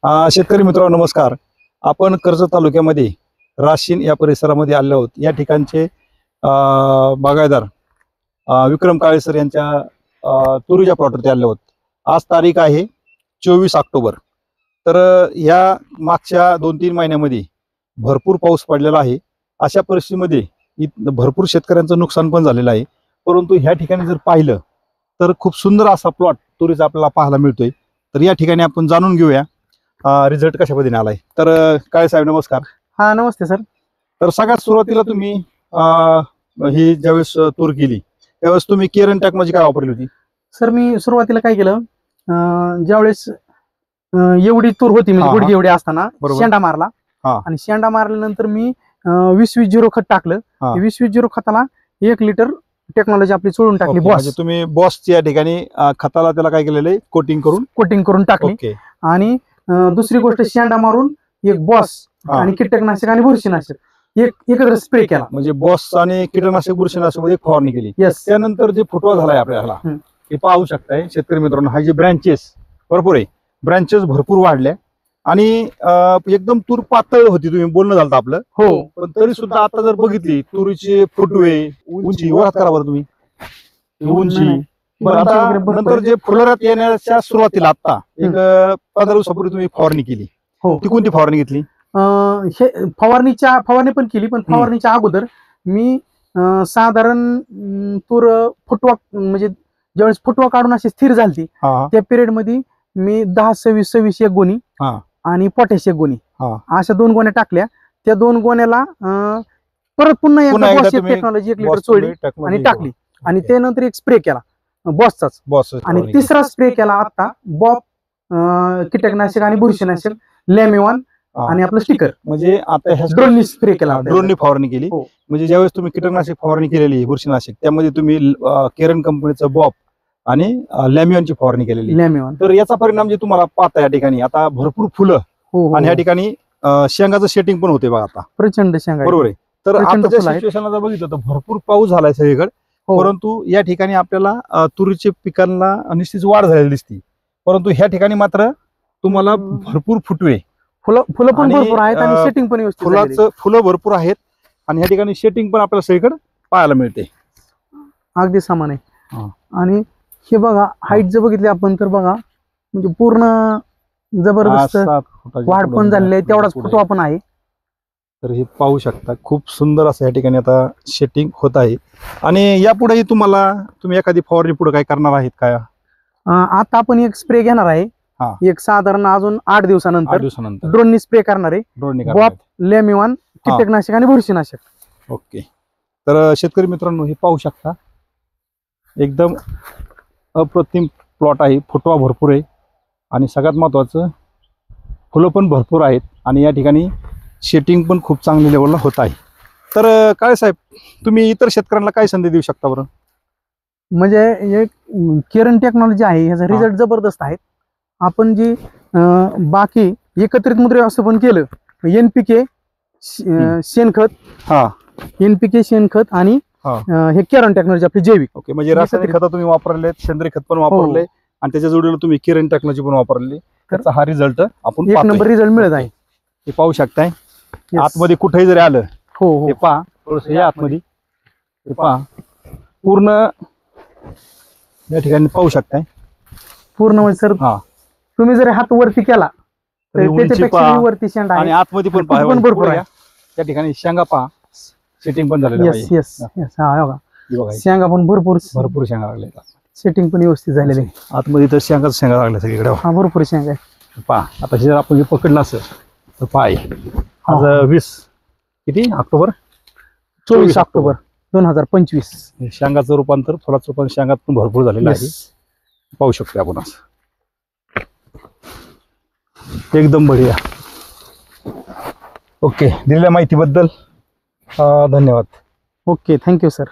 शेतकरी मित्रांनो नमस्कार. आपण कर्जत तालुक्यामध्ये राशीन या परिसरामध्ये आले आहोत. या ठिकाणचे बागायतदार विक्रम काळे सर यांच्या तुरीच्या प्लॉटवरती आले आहोत. आज तारीख आहे 24 ऑक्टोबर. तर या मागच्या 2-3 महिन्यामध्ये भरपूर पाऊस पडलेला आहे. अशा परिस्थितीमध्ये भरपूर शेतकऱ्यांचं नुकसान पण झालेलं आहे. परंतु ह्या ठिकाणी जर पाहिलं तर खूप सुंदर असा प्लॉट तुरीचा आपल्याला पाहायला मिळतोय. तर या ठिकाणी आपण जाणून घेऊया रिझल्ट कशा पद्धतीने आलाय. तर काळे साहेब नमस्कार. हा नमस्ते सर. तर सगळ्यात सुरुवातीला तुम्ही ही ज्यावेळेस तूर केली त्यावेळेस तुम्ही केअर अँड टेक्नॉलॉजी काय वापरली होती? सर मी सुरुवातीला काय केलं, ज्यावेळेस एवढी तूर होती म्हणजे गुडघे एवढी असताना शेंडा मारला आणि शेंडा मारल्यानंतर मी 20-20-0 खत टाकलं. 20-20-0 खताला 1 लिटर टेक्नॉलॉजी आपली चोळून टाकली. बॉस म्हणजे तुम्ही बॉसच्या या ठिकाणी खताला त्याला काय केलेलं आहे, कोटिंग करून टाकली. आणि दुसरी गोष्ट शेंडा मारून एक बॉस आणि कीटकनाशक आणि बुरशीनाशक एकत्र स्प्रे केला. म्हणजे बॉस आणि कीटकनाशक बुरशीनाशक मध्ये फवारणी केली. त्यानंतर जे फुटवा झालाय आपल्याला हे पाहू शकताय शेतकरी मित्रांनो. हा जे ब्रँचेस भरपूर आहे, ब्रँचेस भरपूर वाढल्या आणि एकदम तूर पातळ होती. तुम्ही बोलणं झालं आपलं हो, पण तरी सुद्धा आता जर बघितली तुरीचे फुटवे उंची वरात करा बरं तुम्ही उंची. बरं आता नंतर जे फुलोऱ्यात येण्याच्या सुरुवातीला आता एक 15 दिवसापूर्वी तुम्ही फवारणी केली. हो, ती कोणती फवारणी घेतली? फवारणी पण केली, पण फवारणीच्या अगोदर मी साधारण तूर फुटवा म्हणजे ज्यावेळेस फुटवा काढून अशी स्थिर झाली त्या पिरियड मध्ये मी 10-26-26 एक गोणी आणि पोटॅश एक गोणी अशा 2 गोण्या टाकल्या. त्या 2 गोण्याला परत पुन्हा एकदा टेक्नॉलॉजी 1 लिटर चोळली आणि टाकली आणि त्यानंतर एक स्प्रे केला बॉसचाच. आणि तिसरा स्प्रे केला आता बॉप कीटकनाशक आणि बुरशीनाशक लेमिवान आणि आपलं स्टिकर. म्हणजे आता ड्रोननी स्प्रे केला, ड्रोननी फवारणी केली. म्हणजे ज्यावेळेस तुम्ही कीटकनाशक फवारणी केलेली बुरशीनाशक त्यामध्ये तुम्ही केरन कंपनीचं बॉप आणि लॅमिओनची फवारणी केलेली. तर याचा परिणाम जे तुम्हाला पाहता या ठिकाणी आता भरपूर फुलं आणि या ठिकाणी शेंगाचं सेटिंग पण होते बघा आता प्रचंड शेंगा. बरोबर आहे. तर आताच्या सिच्युएशनला जर बघितलं तर भरपूर पाऊस झालाय सगळीकडे. परंतु या ठिकाणी आपल्याला तुरीच्या पिकांना निश्चित वाढ झालेली दिसते. परंतु ह्या ठिकाणी मात्र तुम्हाला भरपूर फुटवे फुलं पण भरपूर आहेत आणि सेटिंग पण व्यवस्थित फुलं भरपूर आहेत आणि ह्या ठिकाणी सेटिंग पण आपल्याला सगळीकडे पाहायला मिळते. अगदी समान आहे. आणि हे बघा हाईट जर बघितली आपण तर बघा म्हणजे पूर्ण जबरदस्त वाढ पण झालेली आहे, तेवढाच फुटवा पण आहे. तर हे पाहू शकता खूप सुंदर असं या ठिकाणी आता सेटिंग होत आहे. आणि यापुढेही तुम्ही एखादी फवारणी पुढे काय करणार आहेत काय? आता आपण एक स्प्रे घेणार आहे, एक साधारण अजून 8 दिवसानंतर ड्रोननी स्प्रे करणार आहे. बॉप लेमिवान कीटकनाशक आणि बुरशीनाशक. ओके. तर शेतकरी मित्रांनो हे पाहू शकता एकदम अप्रतिम प्लॉट आहे. फुटवा भरपूर आहे आणि सगळ्यात महत्वाचं फुलं पण भरपूर आहेत आणि या ठिकाणी शेटिंग पण खूप चांगली लेवलला होत आहे. तर काय साहेब तुम्ही इतर शेतकऱ्यांना काय संधी देऊ शकता बरं? म्हणजे एक केरन टेक्नॉलॉजी आहे, ह्याचा रिझल्ट जबरदस्त आहे. आपण जी बाकी एकत्रित मूत्र व्यवस्थापन केलं, NPK शेणखत, NPK शेणखत आणि हे केरन टेक्नॉलॉजी आपली जैविक. ओके. म्हणजे रासायनिक खत तुम्ही वापरले, सेंद्रिय खत पण वापरले आणि त्याच्या जोडीला तुम्ही केरन टेक्नॉलॉजी पण वापरली. त्याचा हा रिझल्ट आपण 1 नंबर रिझल्ट मिळत आहे. हे पाहू शकताय. आतमध्ये कुठेही जरी आलं हे पहा थोडस या आतमध्ये हे पहा पूर्ण या ठिकाणी पाहू शकताय पूर्ण. म्हणजे सर तुम्ही जर हात वरती केला तर त्याच्यापेक्षा वरती शेंगा आणि आतमध्ये पण भरपूर आहे. त्या ठिकाणी शेंगा पहा सेटिंग पण झालेलं आहे. शेंगा पण भरपूर शेंगा लागले, सेटिंग पण व्यवस्थित झालेली आहे. आतमध्ये तर शेंगा लागल्या सगळीकडे. भरपूर शेंगा आहे. पहा आता जर आपण पकडलं असेल तर पाय आज 20 ऑक्टोबर 24 ऑक्टोबर 2025 शेंगाचं रूपांतर फुलाचं रूपांतर शेंगात पण भरपूर झालेलं आहे. पाहू शकतो आपण असं एकदम बढिया. ओके. दिलेल्या माहितीबद्दल धन्यवाद. Okay, thank you sir.